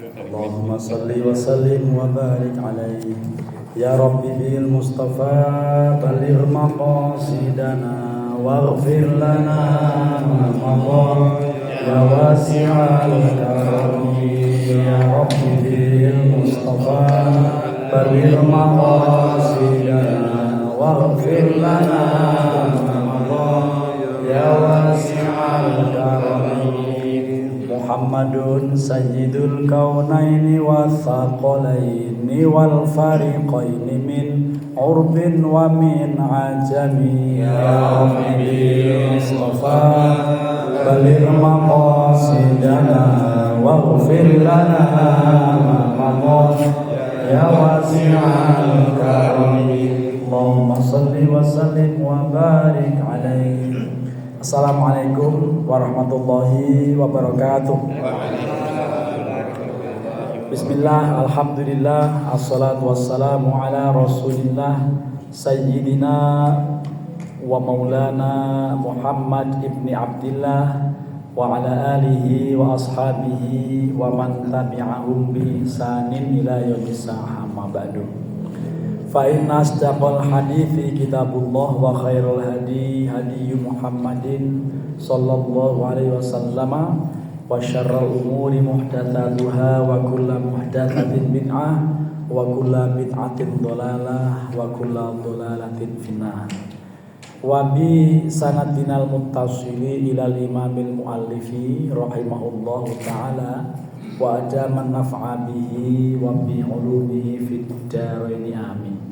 Allahumma salli wa sallim wa barik alaihi ya Rabbi bil Mustafa baligh maqasidana waghfir lana ma madha ya wasi'al karami ya Rabbi bil Mustafa baligh maqasidana waghfir lana ma madha ya wasi'al karami Muhammadun sayyidul kaunaini wathaqalaini wal fariqaini min urbin wa min ajami ya Rabbi Mustafa baligh maqasidana waghfir lana ma madha ya wasi'al karami Allahumma salli wa sallim wa barik alaihi. Assalamualaikum warahmatullahi wabarakatuh. Bismillah, alhamdulillah, assalatu wassalamu ala rasulillah Sayyidina wa maulana Muhammad ibni Abdillah wa ala alihi wa ashabihi wa man tabi'ahum bi ihsanin ila yaumis sa'a amma ba'du. Fa inna asdaqal hadithi kitabullah wa khairul hadi hadi Muhammadin sallallahu alaihi wasallam wa syarrul umuri muhdatsatuha wa kullu muhdatsatin bid'ah wa kullu bid'atin dhalalah wa kullu dhalalatin finnar. Wa bi sanadinal muttasili ilal imamil muallifi rahimahullahu taala wa adaman naf'a bihi wa bi ulumihi fid dharain amin.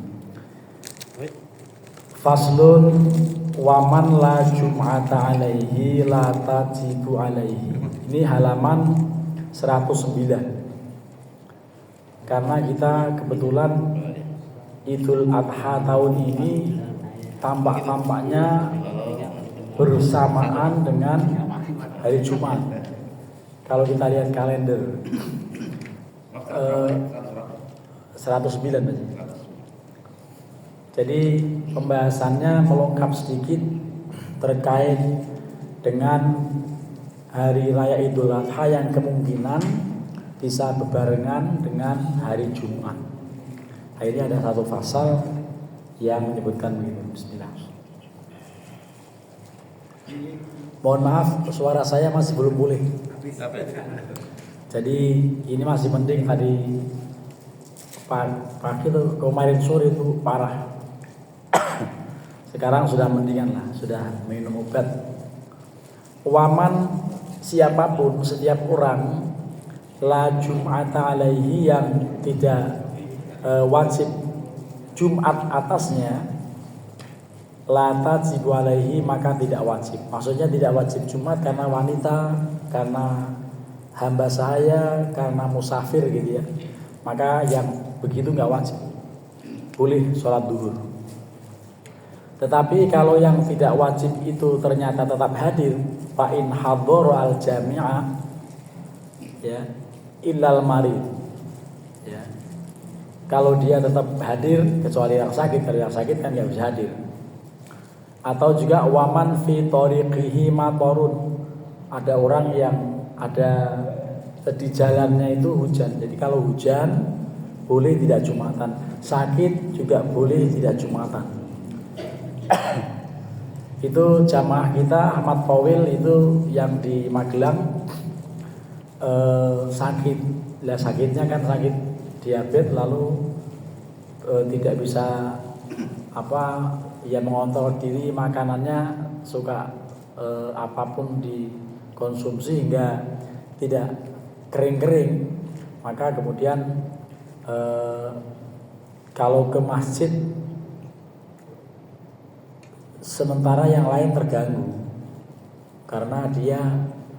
Faslun waman la jum'ata alaihi la tajibu alaihi. Ini halaman 109. Karena kita kebetulan Idul Adha tahun ini tampak-tampaknya bersamaan dengan hari Jumat. Kalau kita lihat kalender 109 aja. Jadi pembahasannya melengkap sedikit terkait dengan hari raya Idul Adha yang kemungkinan bisa berbarengan dengan hari Jumat. Akhirnya ada satu pasal yang menyebutkan begitu. Bismillah. Mohon maaf, suara saya masih belum pulih. Jadi ini masih penting. Tadi pagi itu kemarin sore itu parah. Sekarang sudah mendingan lah, sudah minum obat. Waman siapapun, setiap orang la jum'ata alaihi yang tidak wajib Jumat atasnya, la tajibu alaihi maka tidak wajib. Maksudnya tidak wajib Jumat karena wanita, karena hamba saya, karena musafir gitu ya. Maka yang begitu nggak wajib, boleh sholat duhur. Tetapi kalau yang tidak wajib itu ternyata tetap hadir, fa in hadhara al jami'a ya illal marid ya. Kalau dia tetap hadir kecuali yang sakit, kalau yang sakit kan nggak bisa hadir. Atau juga waman fi tariqihi matarun, ada orang yang ada di jalannya itu hujan. Jadi kalau hujan boleh tidak Jumatan, sakit juga boleh tidak Jumatan. Itu jamaah kita Ahmad Fawil itu yang di Magelang sakit. Lah sakitnya kan sakit diabetes, lalu tidak bisa mengontrol diri makanannya, suka apapun dikonsumsi hingga tidak kering-kering. Maka kemudian kalau ke masjid sementara yang lain terganggu karena dia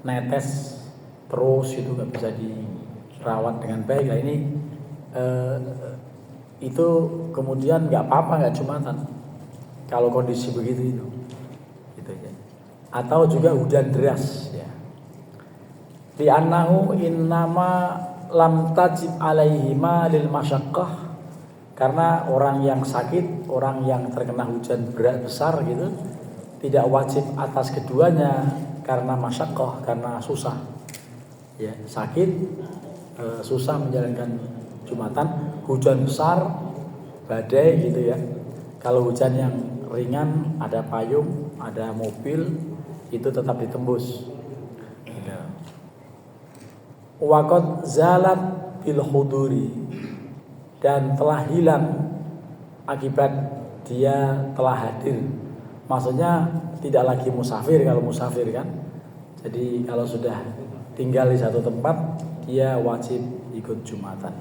netes terus, itu nggak bisa dirawat dengan baik. Nah ini itu kemudian nggak apa-apa, nggak Jumatan kalau kondisi begitu itu gitu ya. Atau juga hujan deras ya. Di annahu innama lam tajib alaihima lil masyaqqah, karena orang yang sakit, orang yang terkena hujan berat besar gitu, tidak wajib atas keduanya karena masyaqqah, karena susah. Ya, sakit, susah menjalankan Jumatan, hujan besar, badai gitu ya. Kalau hujan yang ringan, ada payung, ada mobil, itu tetap ditembus. Waqad zalat bil huduri, dan telah hilang akibat dia telah hadir. Maksudnya tidak lagi musafir, kalau musafir kan. Jadi kalau sudah tinggal di satu tempat, dia wajib ikut Jumatan.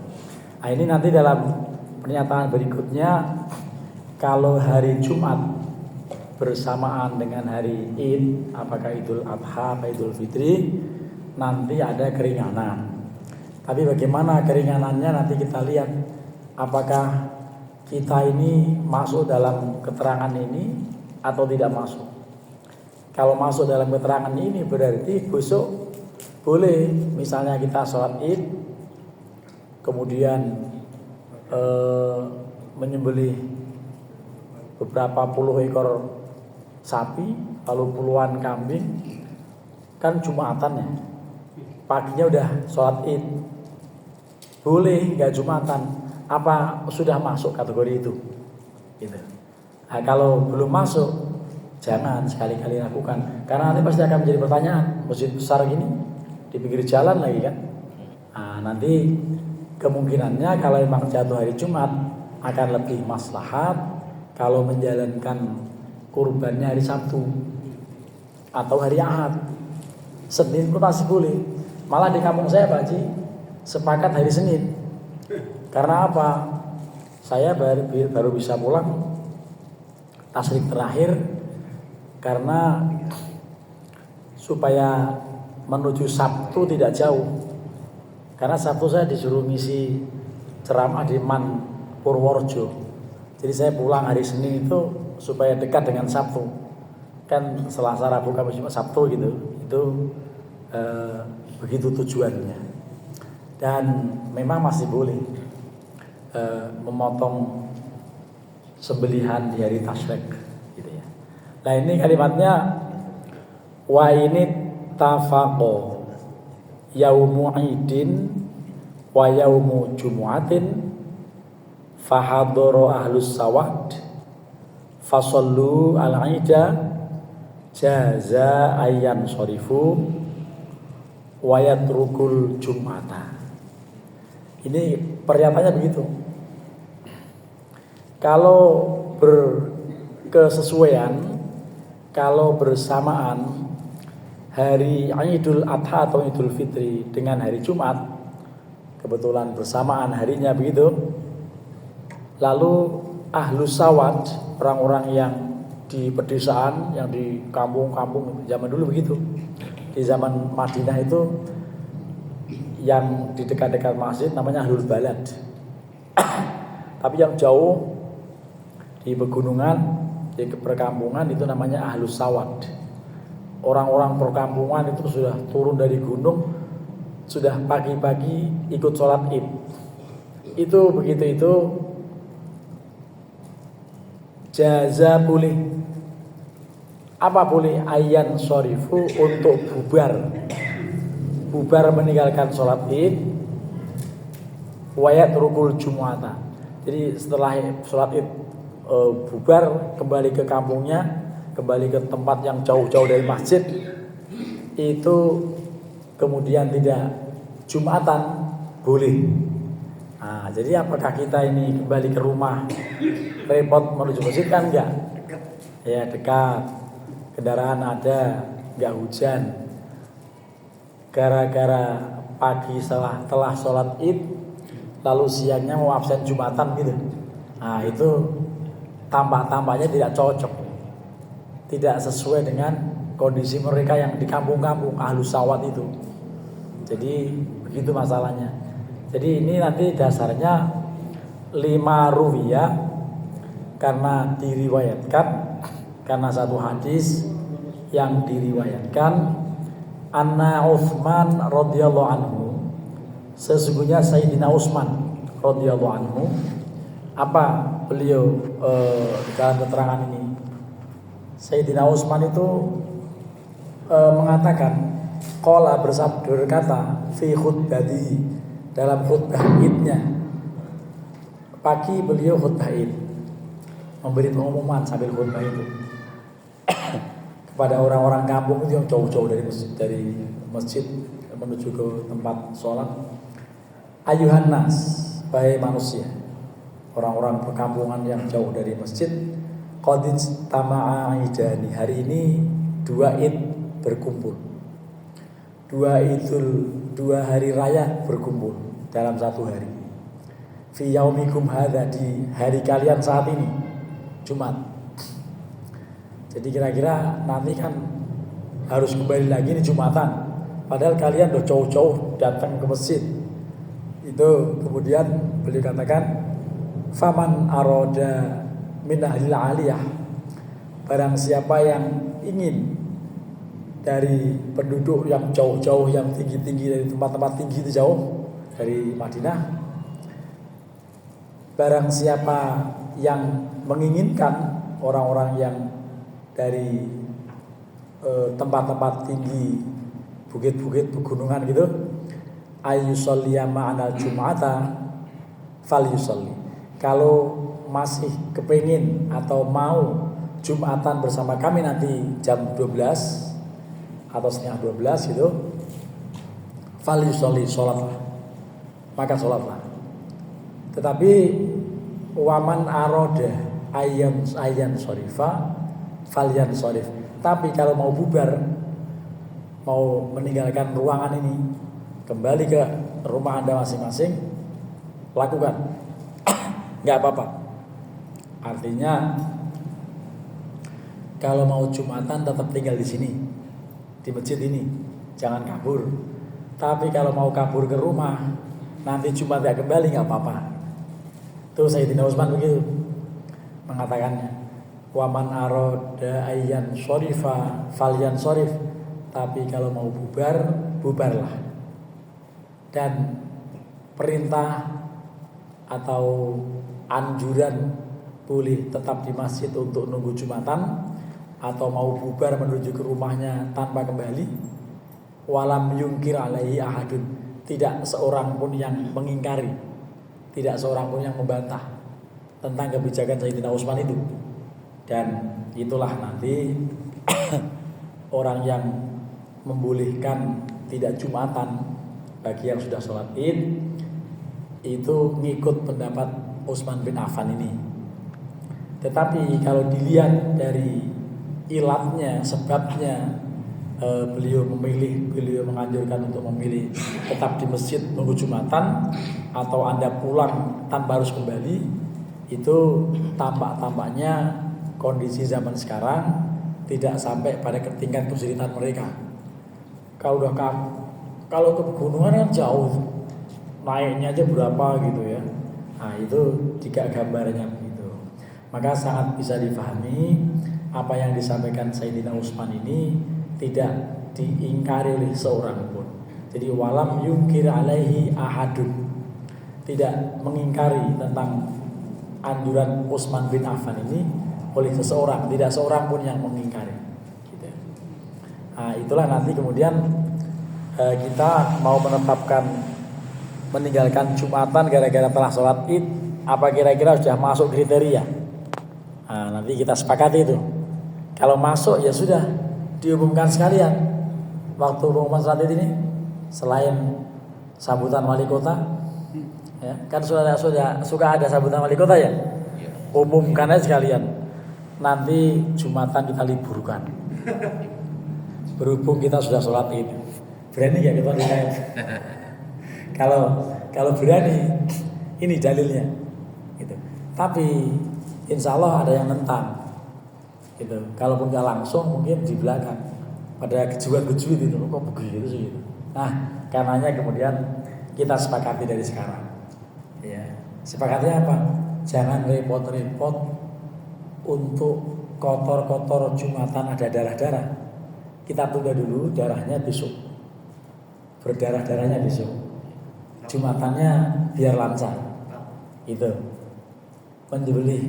Nah, ini nanti dalam pernyataan berikutnya, kalau hari Jumat bersamaan dengan hari Id, apakah Idul Adha atau Idul Fitri, nanti ada keringanan. Tapi bagaimana keringanannya nanti kita lihat. Apakah kita ini masuk dalam keterangan ini atau tidak masuk. Kalau masuk dalam keterangan ini berarti besok boleh, misalnya kita sholat Id, kemudian menyembelih beberapa puluh ekor sapi, lalu puluhan kambing, kan Jumatan ya. Paginya udah sholat Id, boleh nggak Jumatan? Apa sudah masuk kategori itu? Gitu. Nah, kalau belum masuk, jangan sekali-kali lakukan, karena nanti pasti akan menjadi pertanyaan. Masjid besar gini di pinggir jalan lagi kan? Nah, nanti kemungkinannya kalau memang jatuh hari Jumat akan lebih maslahat kalau menjalankan kurbannya hari Sabtu atau hari Ahad. Senin pun masih boleh. Malah di kampung saya Pak Haji sepakat hari Senin. Karena apa? Saya baru bisa pulang tasrik terakhir karena supaya menuju Sabtu tidak jauh. Karena Sabtu saya disuruh ngisi ceramah di Man Purworejo. Jadi saya pulang hari Senin itu supaya dekat dengan Sabtu. Kan Selasa, Rabu, Kamis, Jumat, Sabtu gitu. Itu begitu tujuannya. Dan memang masih boleh memotong sembelihan di hari Tasyrik gitu ya. Nah, ini kalimatnya wa ini tafaqo yaumu idin wa yaumu jumu'atin fahadoro ahlus sawad fasallu al-ida jaza ayyan shorifu wa yatrukul jum'ata. Ini pernyataannya begitu. Kalau berkesesuaian, kalau bersamaan hari Idul Adha atau Idul Fitri dengan hari Jumat, kebetulan bersamaan harinya begitu, lalu ahlus sawad, orang-orang yang di pedesaan, yang di kampung-kampung zaman dulu begitu. Di zaman Madinah itu yang di dekat-dekat masjid namanya ahlul balad. Tapi yang jauh di pegunungan, di perkampungan itu namanya ahlus sawad. Orang-orang perkampungan itu sudah turun dari gunung, sudah pagi-pagi ikut sholat Id. Itu begitu itu jaza boleh. Apa boleh? Ayyan shorifu, untuk bubar meninggalkan sholat Id, wayat rukul jumu'ata. Jadi setelah sholat Id bubar, kembali ke kampungnya, kembali ke tempat yang jauh-jauh dari masjid, itu kemudian tidak Jumatan, boleh. Nah, jadi apakah kita ini kembali ke rumah repot menuju masjid? Kan enggak. Ya, dekat, kendaraan ada, enggak hujan. Gara-gara pagi telah sholat Id, lalu siangnya mau absen Jumatan gitu. Nah, itu tampak-tampaknya tidak cocok, tidak sesuai dengan kondisi mereka yang di kampung-kampung ahlus sawad itu. Jadi begitu masalahnya. Jadi ini nanti dasarnya 5 ruwiyah, karena diriwayatkan, karena satu hadis yang diriwayatkan, anna Utsman radhiyallahu anhu, sesungguhnya Sayyidina Utsman radhiyallahu anhu, apa beliau dalam keterangan ini? Sayyidina Utsman itu mengatakan qala berkata fi khutbati dalam khutbah idnya. Pagi beliau khutbah id, memberi pengumuman sambil khutbah itu kepada orang-orang kampung itu yang jauh-jauh dari masjid menuju ke tempat sholat. Ayuhan nas, wahai manusia, orang-orang perkampungan yang jauh dari masjid. Qad tama'a idani, hari ini dua id berkumpul. Dua hari raya berkumpul dalam satu hari. Fi yaumikum hadza, di hari kalian saat ini, Jumat. Jadi kira-kira nanti kan harus kembali lagi nih Jumatan. Padahal kalian udah jauh-jauh datang ke masjid. Itu kemudian beliau katakan, faman aroda min ahlil aliyah, barang siapa yang ingin dari penduduk yang jauh-jauh, yang tinggi-tinggi, dari tempat-tempat tinggi itu jauh dari Madinah, barang siapa yang menginginkan orang-orang yang dari tempat-tempat tinggi, bukit-bukit, pegunungan gitu, ayyusolliya ma'anal jum'ata falyusolli, kalau masih kepingin atau mau Jumatan bersama kami nanti jam 12 atau setengah 12 gitu, falyusolli, sholatlah, maka sholatlah. Tetapi waman aroda ayyan shorifa falyan shorif, tapi kalau mau bubar, mau meninggalkan ruangan ini, kembali ke rumah Anda masing-masing, lakukan, nggak apa-apa. Artinya kalau mau Jumatan tetap tinggal di sini, di masjid ini, jangan kabur. Tapi kalau mau kabur ke rumah, nanti Jumat ya kembali, nggak apa-apa. Itu Sayyidina Utsman begitu mengatakannya. Waman aroda ayyan shorifa falyan shorif, tapi kalau mau bubar, bubarlah. Dan perintah atau anjuran boleh tetap di masjid untuk nunggu Jumatan, atau mau bubar menuju ke rumahnya tanpa kembali. Walam yungkir alaihi ahadun, tidak seorang pun yang mengingkari, tidak seorang pun yang membantah tentang kebijakan Sayyidina Utsman itu. Dan itulah nanti orang yang membolehkan tidak Jumatan bagi yang sudah sholat id itu ngikut pendapat Utsman bin Affan ini. Tetapi kalau dilihat dari ilatnya, sebabnya, beliau menganjurkan untuk memilih tetap di masjid nunggu Jumatan atau Anda pulang tanpa harus kembali, itu tampak-tampaknya kondisi zaman sekarang tidak sampai pada tingkat kesulitan mereka. Kalau ke pegunungan kan jauh, naiknya aja berapa gitu ya. Nah itu jika gambarnya begitu, maka sangat bisa difahami apa yang disampaikan Sayyidina Utsman ini tidak diingkari oleh seorang pun. Jadi walam yungkir alaihi ahadun, tidak mengingkari tentang anjuran Utsman bin Affan ini oleh seseorang, tidak seorang pun yang mengingkari gitu. Nah itulah nanti kemudian kita mau menetapkan meninggalkan Jumatan gara-gara telah sholat id, apa kira-kira sudah masuk kriteria? Nah nanti kita sepakati itu. Kalau masuk ya sudah diumumkan sekalian waktu pengumuman sholat id ini, selain sambutan wali kota, ya, kan suka ada sambutan wali kota ya, umumkan aja sekalian. Nanti Jumatan kita liburkan, berhubung kita sudah sholat id. Berani ya kita lihat? Kalau berani, ini dalilnya, gitu. Tapi insya Allah ada yang nentang. Gitu. Kalaupun nggak langsung mungkin di belakang pada kejuan-kejuan itu, kok begitu sih gitu. Nah karenanya kemudian kita sepakati dari sekarang ya. Sepakatnya apa? Jangan repot-repot untuk kotor-kotor Jumatan ada darah-darah. Kita tunda dulu darahnya besok, berdarah-darahnya besok, Jumatannya biar lancar gitu. Menyembelih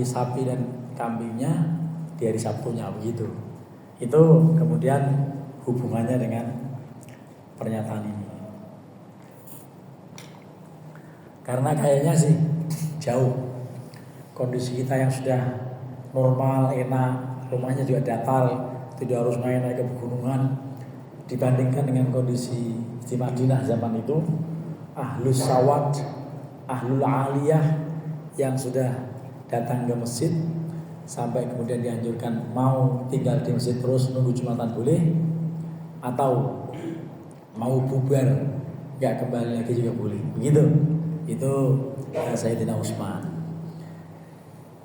sapi dan kambingnya di hari Sabtunya begitu. Itu kemudian hubungannya dengan pernyataan ini. Karena kayaknya sih jauh. Kondisi kita yang sudah normal, enak, rumahnya juga datar, tidak harus naik ke pegunungan, dibandingkan dengan kondisi di Madinah zaman itu, ahlus sawat, ahlul aliyah yang sudah datang ke masjid sampai kemudian dianjurkan mau tinggal di masjid terus nunggu Jumatan boleh, atau mau bubar nggak kembali lagi juga boleh. Begitu. Itu Sayyidina Utsman.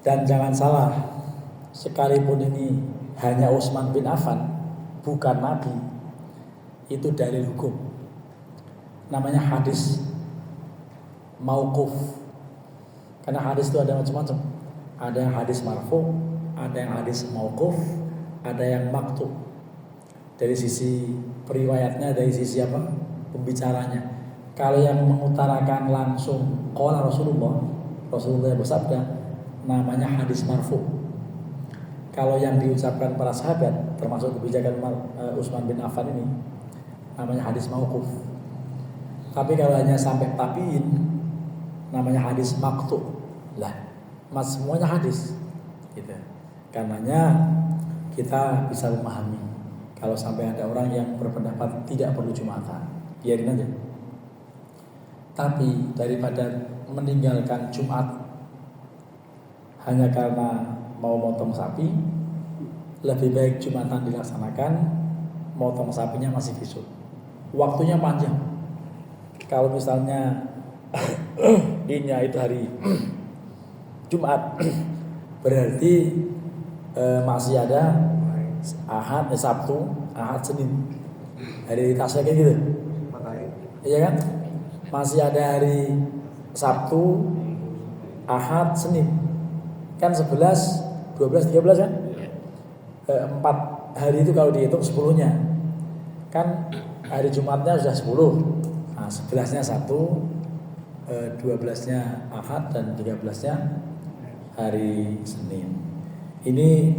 Dan jangan salah, sekalipun ini hanya Utsman bin Affan, bukan Nabi, itu dalil hukum. Namanya hadis mauquf. Karena hadis itu ada macam-macam. Ada yang hadis marfu, ada yang hadis mauquf, ada yang maktub. Dari sisi periwayatnya, dari sisi apa? Pembicaranya. Kalau yang mengutarakan langsung qala Rasulullah bersabda, namanya hadis marfu. Kalau yang diucapkan para sahabat, termasuk kebijakan Utsman bin Affan ini, namanya hadis mauquf. Tapi kalau hanya sampai tabiin, namanya hadis maktub. Lah, semuanya hadis. Gitu. Karenanya kita bisa memahami kalau sampai ada orang yang berpendapat tidak perlu Jumatan, biarin aja. Tapi daripada meninggalkan Jumat hanya karena mau motong sapi, lebih baik Jumatan dilaksanakan, motong sapinya masih besok. Waktunya panjang. Kalau misalnya inya itu hari Jumat, berarti masih ada Ahad, Sabtu, Ahad, Senin. Hari tasnya kayak gitu. Iya kan? Masih ada hari Sabtu, Ahad, Senin. Kan 11, 12, 13 kan? 4 hari itu kalau dihitung 10-nya. Kan hari Jumatnya sudah 10. Nah, 11-nya Sabtu, 12-nya Ahad, dan 13-nya hari Senin. Ini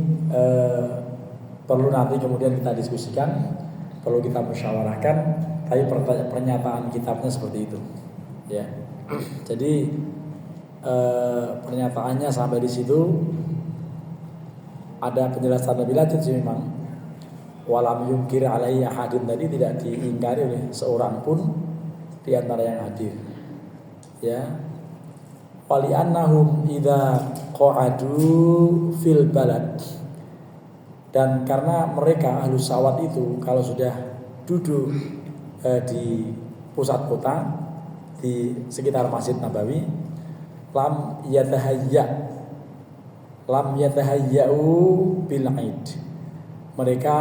perlu nanti kemudian kita diskusikan, perlu kita musyawarahkan. Tapi pernyataan kitabnya seperti itu, ya. Jadi pernyataannya sampai di situ. Ada penjelasan lebih lanjut sih memang. Walam yungkir alaihi ahadun, tadi tidak diingkari oleh seorang pun di antara yang hadir. Ya. Wali annahum idza qa'adu fil balad. Dan karena mereka ahlus sawat itu kalau sudah duduk di pusat kota, di sekitar Masjid Nabawi, lam yatahayya'u bil aid. Mereka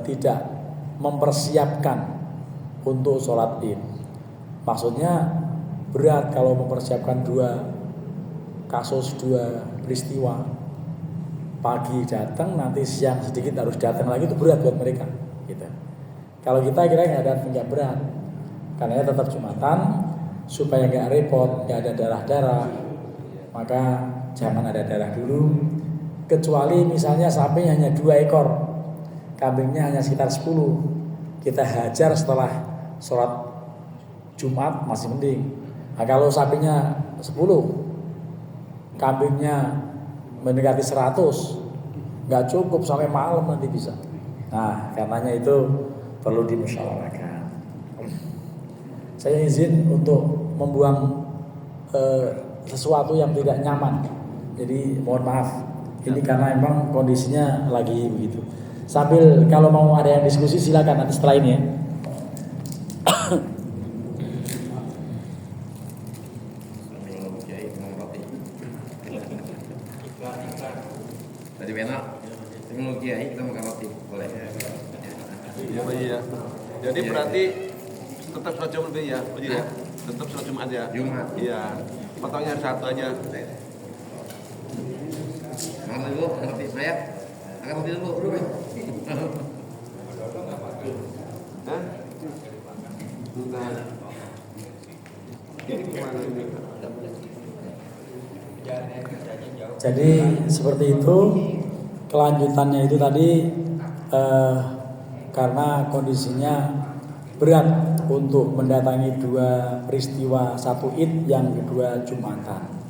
tidak mempersiapkan untuk sholat id. Maksudnya berat kalau mempersiapkan 2 kasus, 2 peristiwa. Pagi datang, nanti siang sedikit harus datang lagi, itu berat buat mereka. Gitu. Kalau kita kira nggak berat, karena tetap Jumatan, supaya nggak repot, nggak ada darah-darah, maka jangan ada darah dulu. Kecuali misalnya sapi hanya 2 ekor, kambingnya hanya sekitar 10, kita hajar setelah sholat Jumat masih mending. Nah, kalau sapinya 10, kambingnya mendekati 100, nggak cukup sampai malam nanti bisa. Nah, karenanya itu perlu dimusyawarahkan. Saya izin untuk membuang sesuatu yang tidak nyaman. Jadi mohon maaf. Ini karena memang kondisinya lagi begitu. Sambil kalau mau ada yang diskusi silakan nanti setelah ini ya. Tadi benar. Teknologi kita makan roti boleh. Iya. Jadi berarti tetap sholat Jumat ya, ya. Tetap sholat Jumat ya. Jumat. Iya. Potongnya satu aja. Makan dulu roti saya. Makan roti dulu. Hah? Bukan. Ini kemana ini? Jadi seperti itu. Kelanjutannya itu tadi karena kondisinya berat untuk mendatangi dua peristiwa, satu Id, yang kedua Jumatan.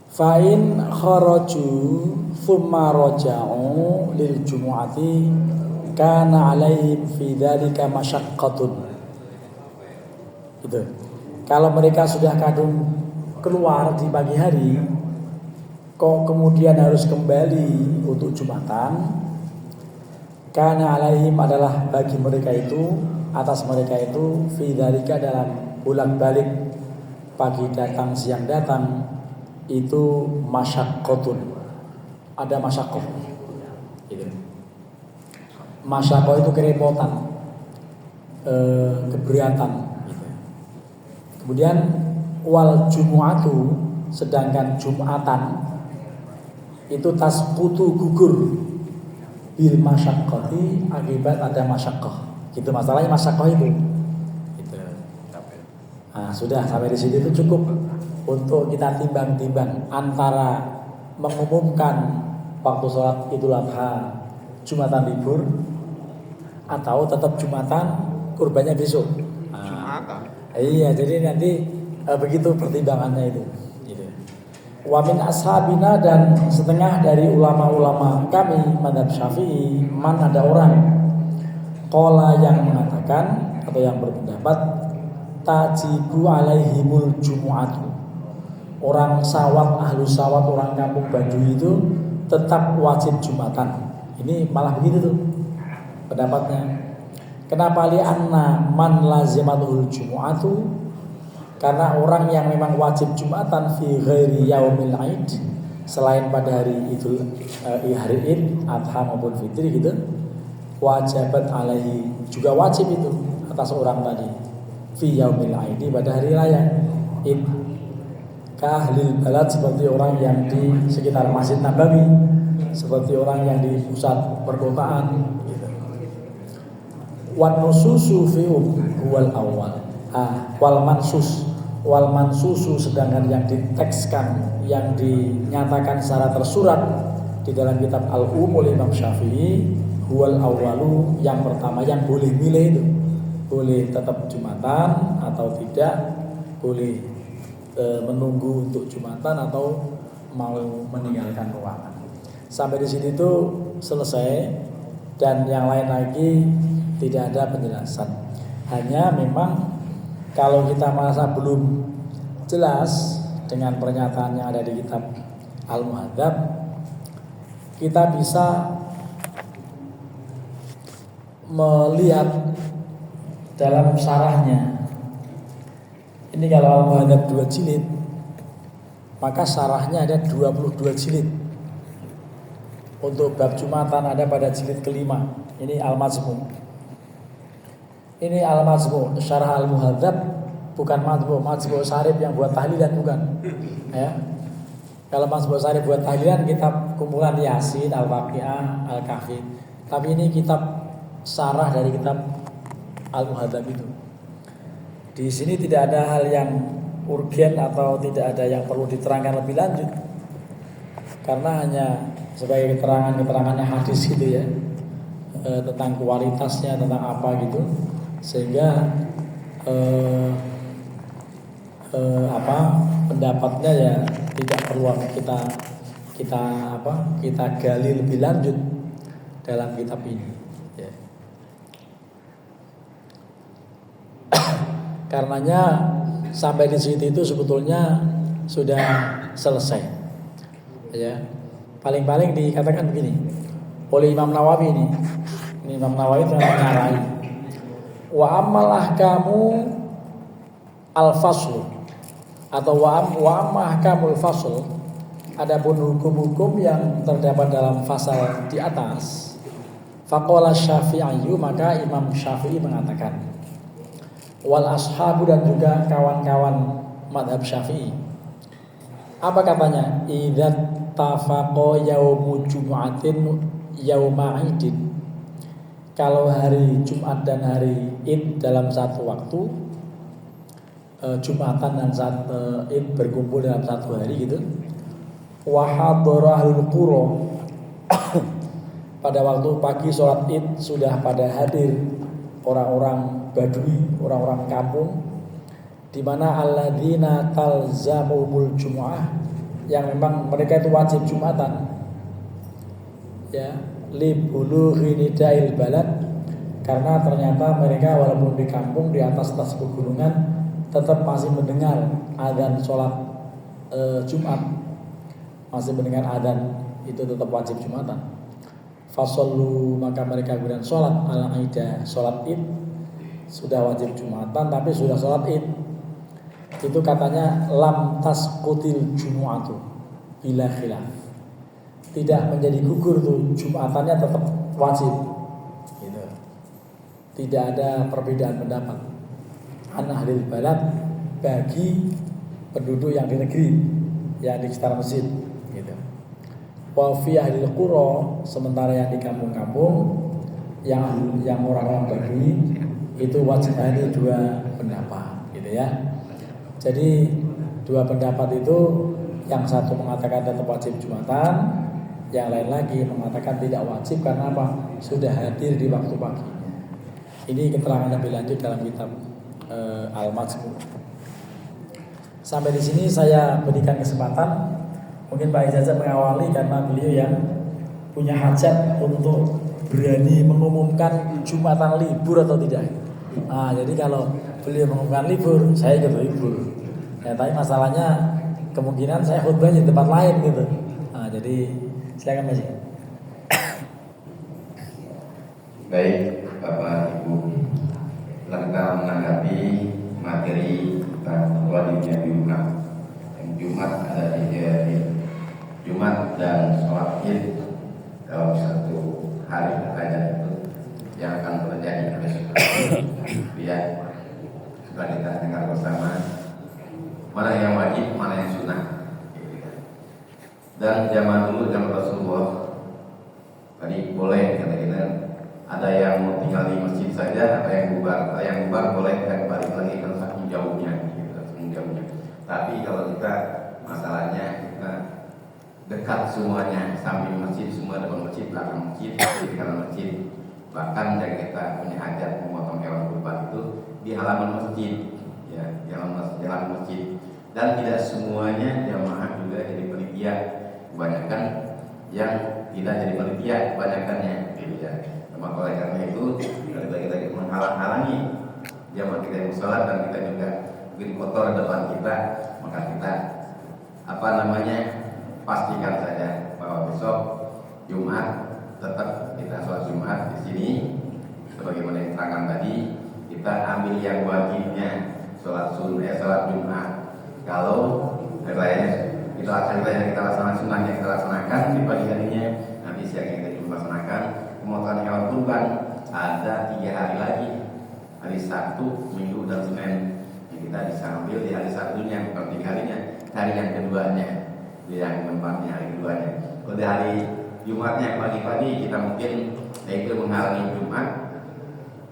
Fa'in kharaju thumma raja'u lil jumu'ati kana 'alaihim fi dzalika masyaqqatun. Gitu. Kalau mereka sudah kadung keluar di pagi hari, kok kemudian harus kembali untuk Jumatan, karena alaihim adalah bagi mereka itu, atas mereka itu, fi dzalika dalam bolak-balik pagi datang siang datang itu masyaqqatun. Ada masyaqqah. Gitu. Masyaqqah itu kerepotan, keberatan gitu. Kemudian wal jumu'atu, sedangkan Jumatan itu tasqutu gugur bil masyaqqati, akibat ada masyaqqah. Gitu masalahnya masyaqqah itu. Gitu. Nah, sudah sampai di sini itu cukup untuk kita timbang-timbang antara mengumumkan waktu sholat Idul Adha Jumatan libur atau tetap Jumatan kurbannya besok. Jumatan. Iya, jadi nanti begitu pertimbangannya itu. Gitu. Wa min ashabina, dan setengah dari ulama-ulama kami mazhab Syafi'i, man, ada orang qala yang mengatakan atau yang berpendapat tajibu alaihimul jumu'atu. Orang sawat, ahlu sawat, orang kampung Baduy itu tetap wajib Jumatan. Ini malah begitu tuh pendapatnya. Kenapa? Li'anna man lazimatul jumu'atu, karena orang yang memang wajib Jumatan fi ghairi yaumil Aid, selain pada hari Idul hari Id, Adha maupun Fitri gitu, wajibat alaihi, juga wajib itu atas orang tadi fi yaumil Aid, pada hari raya Id, ka ahlil balad, seperti orang yang di sekitar Masjid Nabawi, seperti orang yang di pusat perkotaan gitu. Wan nususu fi huwal awal. Wal mansusu, sedangkan yang ditekskan, yang dinyatakan secara tersurat di dalam kitab Al-Umul Imam Syafi'i, huwal awalu, yang pertama, yang boleh milih itu, boleh tetap Jumatan atau tidak, boleh menunggu untuk Jumatan atau mau meninggalkan ruangan. Sampai di sini itu selesai, dan yang lain lagi tidak ada penjelasan. Hanya memang kalau kita merasa belum jelas dengan pernyataan yang ada di kitab Al-Muhadzab, kita bisa melihat dalam syarahnya. Ini kalau Al-Muhadzab 2 jilid, maka syarahnya ada 22 jilid. Untuk bab Jumatan ada pada jilid kelima. Ini Al-Majmu'. Ini Al-Majmu', syarah Al-Muhadzab, bukan Majmu' Syarif yang buat tahlilan, bukan. Ya. Kalau Majmu' Syarif buat tahlilan kitab kumpulan Yasin, Al-Waqi'ah, Al-Kahfi. Tapi ini kitab syarah dari kitab Al-Muhadzab itu. Di sini tidak ada hal yang urgen atau tidak ada yang perlu diterangkan lebih lanjut, karena hanya sebagai keterangannya hadis gitu ya, tentang kualitasnya, tentang apa gitu, sehingga pendapatnya ya tidak perlu kita gali lebih lanjut dalam kitab ini ya. Karenanya sampai di situ itu sebetulnya sudah selesai ya. Paling-paling dikatakan begini oleh Imam Nawawi ini Imam Nawawi telah menyarai, wa ammal ahkamu al-fasl, atau wa amma ahkamul fasl, adapun hukum-hukum yang terdapat dalam fasal di atas, faqala Syafi'i, maka Imam Syafi'i mengatakan, wal ashabu, dan juga kawan-kawan madhab Syafi'i. Apa katanya? Idza tafaqa yaumu jumu'atin yauma idin, kalau hari Jumat dan hari Id dalam satu waktu, Jumatan dan saat Id berkumpul dalam satu hari gitu. Wa hadara ahlul qura pada waktu pagi sholat id sudah pada hadir orang-orang Badui, orang-orang kampung, di mana alladzina talzamul jumu'ah, yang memang mereka itu wajib Jumatan, ya, li bulughi nidail balad, karena ternyata mereka walaupun di kampung di atas pegunungan tetap masih mendengar adzan sholat Jumat, masih mendengar adzan, itu tetap wajib Jumatan. Fasallu, maka mereka kemudian sholat al-aida, sholat id, sudah wajib Jumatan tapi sudah sholat id. Itu katanya lam tasqutil jumu'atu bila khilaf, tidak menjadi gugur tuh Jumatannya, tetap wajib gitu. Tidak ada perbedaan pendapat an ahlil balad, bagi penduduk yang di negeri, yang di sekitar masjid gitu. Wa fi ahlil qura, sementara yang di kampung-kampung, yang orang-orang Badui itu wajib, ada dua pendapat gitu ya. Jadi dua pendapat itu, yang satu mengatakan tetap wajib Jumatan, yang lain lagi mengatakan tidak wajib karena apa? Sudah hadir di waktu paginya. Ini keterangan lebih lanjut dalam kitab Al-Majmu'. Sampai di sini saya berikan kesempatan, mungkin Pak Ijazah mengawali karena beliau yang punya hajat untuk berani mengumumkan Jumatan libur atau tidak. Nah, jadi kalau beliau mengumumkan libur, saya ikut libur. Ya, tapi masalahnya kemungkinan saya khutbah di tempat lain gitu. Nah, jadi silakan Mas. Baik, Bapak Ibu, kita menanggapi materi tentang wajibnya diulang. Yang Jumat ada di Jumat dan sholat id dalam satu hari saja itu yang akan terjadi besok. Ya, sudah kita dengar bersama mana yang wajib, mana yang sunnah. Dan zaman dulu, zaman Rasulullah, tadi boleh kata-kata ada yang mau tinggal di masjid saja, ada yang bubar boleh, dan balik lagi kan saking jauhnya, gitu, saking jauhnya. Tapi kalau kita masalahnya kita dekat semuanya, samping masjid, semua depan masjid, belakang masjid, di dalam masjid. Bahkan yang kita punya hajat memotong hewan kurban itu di halaman masjid, ya, di halaman masjid. Dan tidak semuanya jamaah juga jadi panitia, kebanyakan yang tidak jadi panitia, kebanyakannya, gitu ya. Maka oleh karena itu kita menghalang-halangi jamaah kita yang sholat, dan kita juga bikin kotor depan kita, maka kita pastikan saja bahwa besok Jumat tetap kita sholat Jumat di sini sebagaimana yang terangkan tadi. Kita ambil yang wajibnya sholat Jumat. Kalau hari lainnya kita laksanakan, sunnahnya kita laksanakan di pagi harinya, nanti siangnya kita juga laksanakan. Pemotongan hewan kurban ada 3 hari lagi, hari Sabtu, Minggu, dan Senin. Yang kita bisa ambil di hari Sabtunya, bukan 3 harinya, hari yang keduanya, yang keempatnya, hari keduanya. Kalau di hari Jumatnya pagi-pagi kita mungkin itu menghalangi Jumat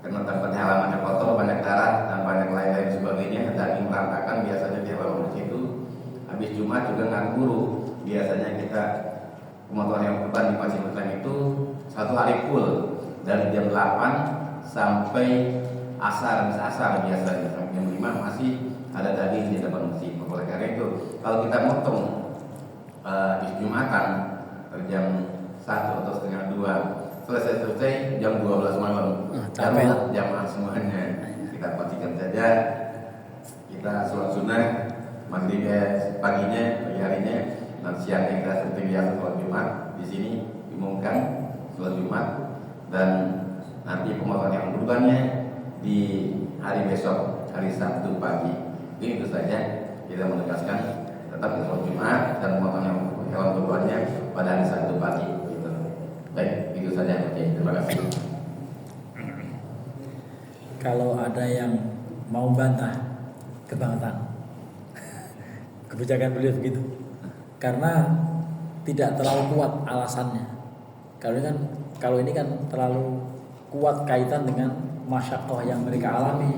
karena tempat halamannya kotor, banyak darah dan banyak lain-lain sebagainya, daging berantakan biasanya di halaman situ. Habis Jumat juga nggak buru, biasanya kita pemotongan yang kurban di Masjid Muslim itu 1 hari full dari jam 8 sampai asar biasanya, sampai jam 5 masih ada daging di depan masjid. Oleh karena itu kalau kita motong di Jumatan jam 1 atau setengah 2, selesai jam 12 malam, jamaah semuanya kita pastikan saja kita sholat sunnah maghrib paginya, pagi harinya, dan siangnya kita seperti biasa sholat Jumat di sini diumumkan sholat Jumat, dan nanti pemotongan yang kurbannya di hari besok, hari Sabtu pagi. Itu saja kita menegaskan tetap sholat Jumat dan pemotongan hewan kurbannya pada hari Sabtu pagi. Gitu. Baik, itu saja. Oke, terima kasih. Kalau ada yang mau bantah kebangetan kebijakan beliau begitu, karena tidak terlalu kuat alasannya. Kalau ini kan terlalu kuat kaitan dengan masyaqqah yang mereka alami,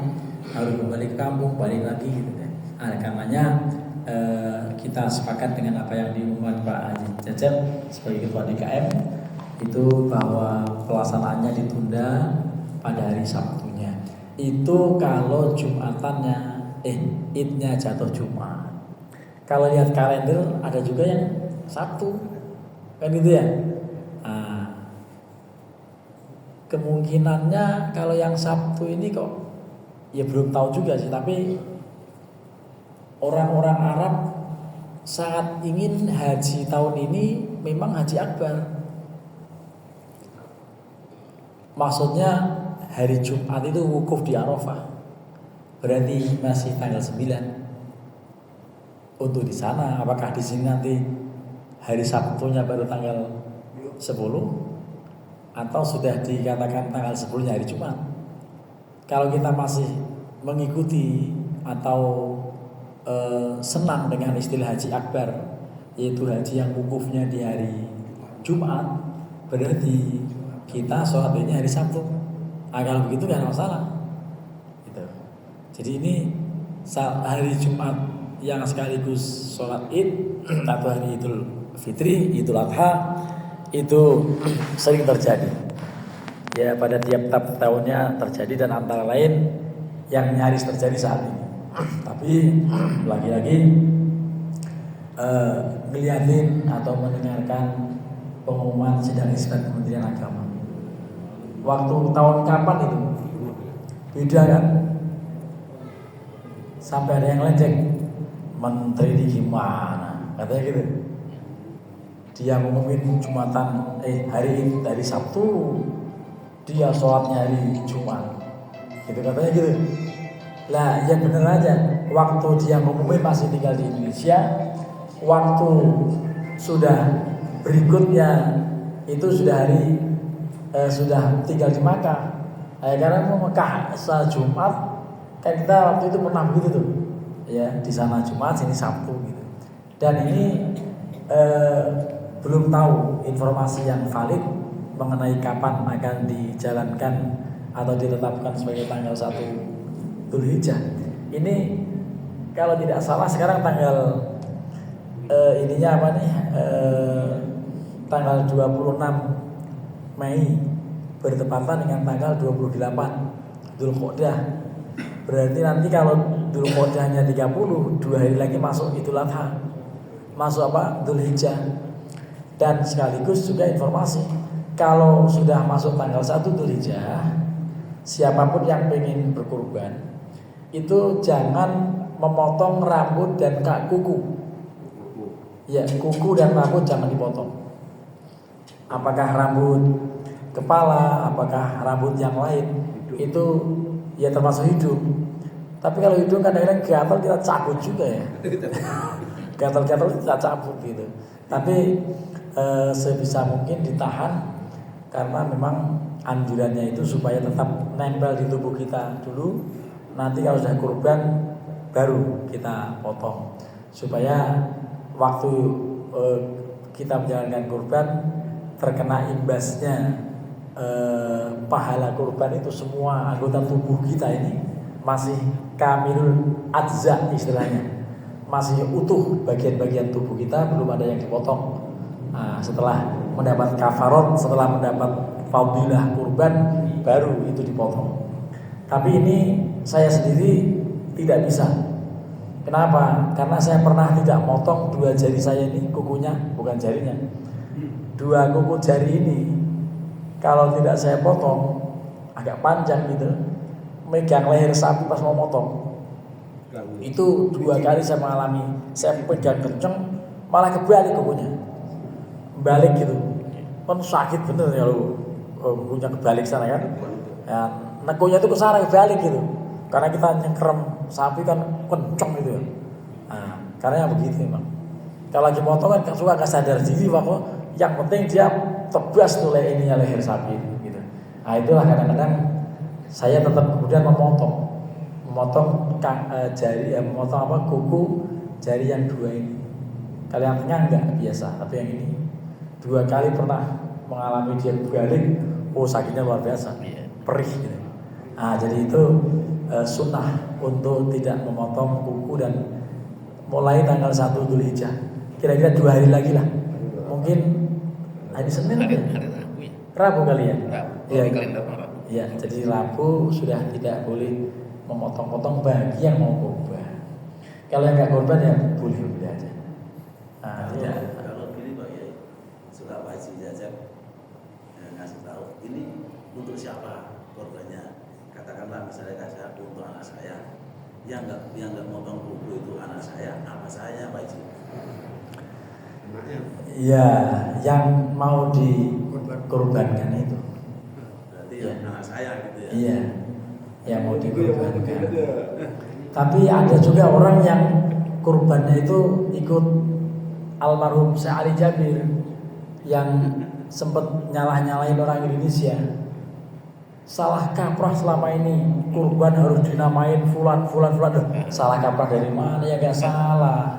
harus kembali ke kampung, balik lagi gitu kan. Karenanya kita sepakat dengan apa yang diumumkan Pak Haji Cecep sebagai ketua DKM. yaitu bahwa pelaksanaannya ditunda pada hari Sabtunya. Itu kalau Jumatannya Idnya jatuh Jumat. Kalau lihat kalender ada juga yang Sabtu, kan gitu ya. Nah, kemungkinannya kalau yang Sabtu ini kok ya belum tahu juga sih, tapi orang-orang Arab sangat ingin haji tahun ini memang haji akbar. Maksudnya hari Jumat itu wukuf di Arafah. Berarti masih tanggal 9. Untuk di sana, apakah di sini nanti hari Sabtunya baru tanggal 10 atau sudah dikatakan tanggal 10-nya hari Jumat? Kalau kita masih mengikuti atau senang dengan istilah haji akbar, yaitu haji yang wukufnya di hari Jumat, berarti kita sholat ini hari Sabtu. Kalau begitu kan masalah gitu. Jadi ini hari Jumat yang sekaligus sholat Id atau hari Idul Fitri, Idul Adha, itu sering terjadi ya pada tiap tahunnya terjadi, dan antara lain yang nyaris terjadi saat ini. Tapi lagi-lagi ngeliatin atau mendengarkan pengumuman sidang isbat Kementerian Agama waktu tahun kapan itu beda kan, sampai ada yang lecek, menteri di gimana katanya gitu, dia ngumumin Jumatan hari Sabtu, dia sholatnya hari Jumat gitu katanya gitu. Lah ya bener aja, waktu dia ngumumin masih tinggal di Indonesia, waktu sudah berikutnya itu sudah sudah tinggal di Makkah. Karena mau Mekah saat Jumat, kan kita waktu itu pernah begitu tuh, ya di sana Jumat, sini Sabtu gitu. Dan ini belum tahu informasi yang valid mengenai kapan akan dijalankan atau ditetapkan sebagai tanggal 1 Dzulhijjah. Ini kalau tidak salah sekarang tanggal ininya apa nih? Tanggal 26 Mei bertepatan dengan tanggal 28 Dzulqa'dah. Berarti nanti kalau Dzulqa'dahnya 30, 2 hari lagi masuk Idul Adha. Masuk apa? Dzulhijjah. Dan sekaligus juga informasi, kalau sudah masuk tanggal 1 Dzulhijjah, siapapun yang pengen berkurban itu jangan memotong rambut dan kuku. Ya, kuku dan rambut jangan dipotong. Apakah rambut kepala, apakah rambut yang lain, itu ya termasuk hidung. Tapi kalau hidung kadang-kadang gatal, kita cabut juga ya. Gatal-gatal kita cabut gitu. Tapi sebisa mungkin ditahan, karena memang anjurannya itu supaya tetap nempel di tubuh kita dulu. Nanti kalau sudah kurban baru kita potong, supaya waktu kita menjalankan kurban terkena imbasnya pahala kurban itu semua anggota tubuh kita ini masih kamilul ajza istilahnya, masih utuh bagian-bagian tubuh kita, belum ada yang dipotong. Nah, setelah mendapat kafarat, setelah mendapat fadilah kurban, baru itu dipotong. Tapi ini saya sendiri tidak bisa. Kenapa? Karena saya pernah tidak motong 2 jari saya ini, kukunya, bukan jarinya. 2 kuku jari ini kalau tidak saya potong agak panjang gitu, megang leher sapi pas mau motong, itu 2 kali saya mengalami. Saya pegang kenceng, malah kebalik kukunya, balik gitu, kan sakit bener ya lo, kukunya kebalik sana kan, ya, nekunya itu ke sana kebalik gitu, karena kita nyengkrem sapi kan kenceng gitu ya. Nah, karena yang begitu memang. Kalau lagi motong kan suka nggak sadar diri bahwa yang penting dia tebas tuh leher sapi gitu. Nah, itulah kadang-kadang saya tetap kemudian memotong jari, ya memotong kuku jari yang 2 ini. Kalau yang tengah enggak biasa, tapi yang ini 2 kali pernah mengalami dia balik, sakitnya luar biasa, perih gitu. Nah, jadi itu sunnah untuk tidak memotong kuku, dan mulai tanggal 1 Dzulhijjah, kira-kira 2 hari lagi lah, mungkin hari Senin hari Rabu ya. Rabu kali ya. Ya, Iya. kalender Pak. Ya, jadi Rabu sudah tidak boleh memotong-potong bagi yang mau kurban. Kalau yang nggak kurban ya boleh aja. Nah, tidak. Kalau gini Pak Yai, suka Pak Haji Jajab ngasih tahu ini untuk siapa korbannya. Katakanlah misalnya saya untuk anak saya, yang nggak motong kuku itu anak saya, apa saya Pak Haji? Ya, yang mau dikorbankan itu. Berarti Ya. yang anak saya gitu ya. Iya, yang mau dikorbankan. Tapi ada juga orang yang kurbannya itu ikut almarhum Syekh Ali Jabir yang sempat nyalah-nyalahin orang Indonesia. Salah kaprah selama ini, kurban harus dinamain fulan. Salah kaprah dari mana? Ya gak salah,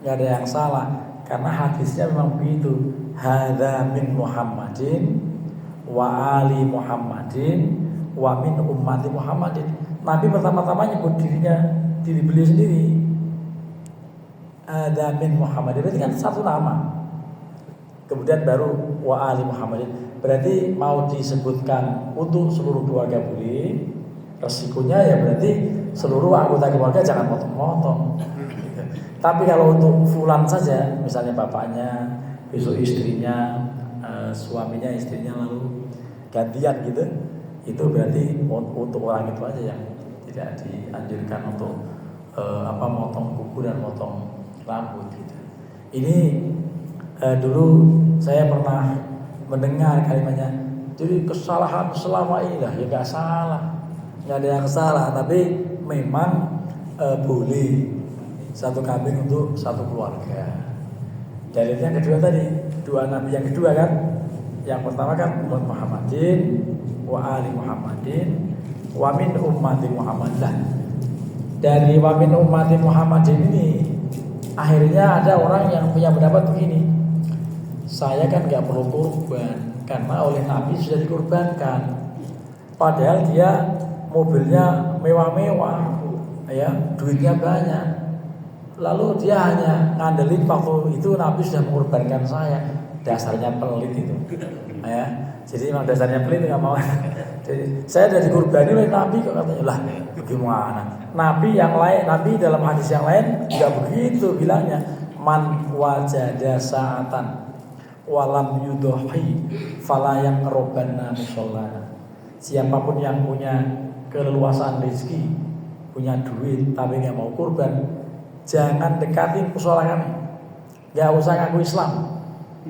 gak ada yang salah. Karena hadisnya memang begitu. Hadza min Muhammadin wa ali Muhammadin wa min ummati Muhammadin. Nabi pertama-tama nyebut diri beliau sendiri. Hadza min Muhammadin, berarti kan satu nama. Kemudian baru wa ali Muhammadin. Berarti mau disebutkan untuk seluruh keluarga boleh. Resikonya ya berarti seluruh anggota keluarga jangan potong-potong. Tapi kalau untuk fulan saja, misalnya bapaknya, besok istrinya, suaminya, istrinya lalu gantian gitu, itu berarti untuk orang itu aja yang tidak dianjurkan untuk motong kuku dan motong rambut gitu. Ini dulu saya pernah mendengar kalimatnya, jadi kesalahan selama ini lah, ya nggak salah, nggak ada yang salah, tapi memang boleh satu kambing untuk satu keluarga. Dalilnya kedua tadi, dua nabi yang kedua kan, yang pertama kan umat Muhammadin wa ali Muhammadin wa min ummati Muhammadin. Dari wa min ummati Muhammadin ini akhirnya ada orang yang punya pendapat begini, saya kan nggak perlu kurban karena oleh Nabi sudah dikurbankan. Padahal dia mobilnya mewah-mewah, ya, duitnya banyak. Lalu dia hanya ngandelin waktu itu Nabi sudah mengorbankan saya. Dasarnya pelit itu, ya. Jadi memang dasarnya pelit nggak mau. Jadi saya sudah dikurbani oleh Nabi kok katanya. Lah gimana? Nabi yang lain, Nabi dalam hadis yang lain nggak begitu bilangnya. Man wajada sa'atan walam yudhi fala yang robbana mushollana. Siapapun yang punya keleluasaan rezeki, punya duit tapi nggak mau kurban, jangan dekatin musola kami, nggak usah ngaku Islam,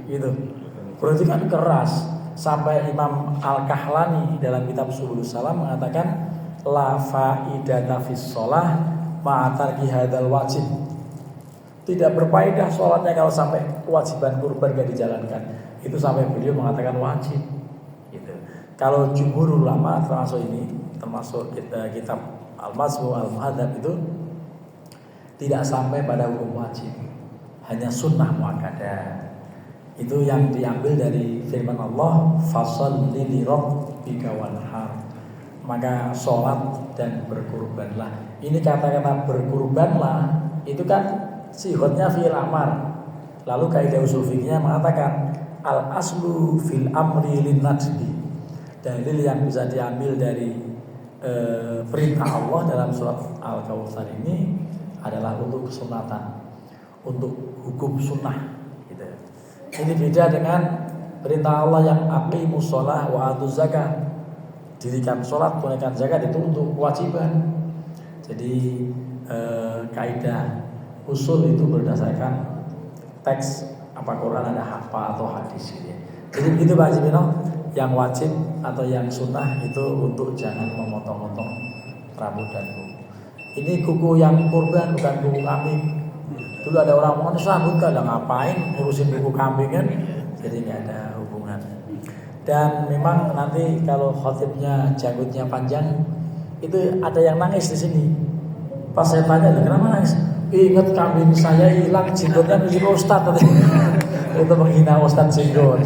gitu. Berarti kan keras. Sampai Imam Al-Kahlani dalam kitab Subulus Salam mengatakan la faidata fis shalah ma'atarki hadzal wajib. Tidak berfaedah sholatnya kalau sampai kewajiban kurban gak dijalankan. Itu sampai beliau mengatakan wajib, gitu. Kalau jumhur ulama termasuk kitab Al-Mazmu Al-Muhadzab itu tidak sampai pada hukum wajib, hanya sunnah muakkadah. Itu yang diambil dari firman Allah, fasholli li rabbika wanhar. Maka sholat dan berkurbanlah. Ini kata-kata berkurbanlah itu kan sifatnya fi'il amar. Lalu kaidah usul fikihnya mengatakan al aslu fil amri lin nadbi. Dalil yang bisa diambil dari perintah Allah dalam surat Al-Kautsar ini adalah untuk kesunatan, untuk hukum sunnah, gitu. Ini beda dengan perintah Allah yang aqimus shalah wa atuz zakat. Dirikan sholat, tunaikan zakat itu untuk kewajiban. Jadi kaidah usul itu berdasarkan teks apa Quran ada apa atau hadis gitu ya. Jadi begitu Pak Haji Bino, yang wajib atau yang sunnah itu untuk jangan memotong-motong rambut dan kuku. Ini kuku yang kurban bukan kuku kambing. Dulu ada orang mau rambut kan, ngapain ngurusin kuku kambing kan? Jadi nggak ada hubungan. Dan memang nanti kalau khotibnya janggutnya panjang, itu ada yang nangis di sini. Pas saya tanya, kenapa nangis? Ingat kambing saya hilang, jenggotnya milik Ustadz. Itu menghina Ustadz jenggot.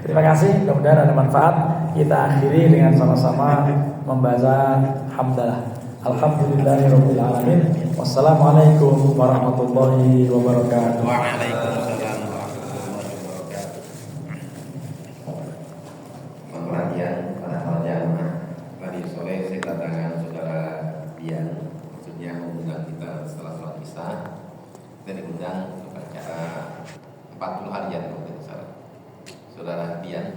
Terima kasih, mudah-mudahan ada manfaat. Kita akhiri dengan sama-sama membaca hamdalah. Alhamdulillahirabbil alamin. Wassalamualaikum warahmatullahi wabarakatuh. Waalaikumsalam. kita diundang untuk acara 40 harian kalau tidak salah. Saudara Dian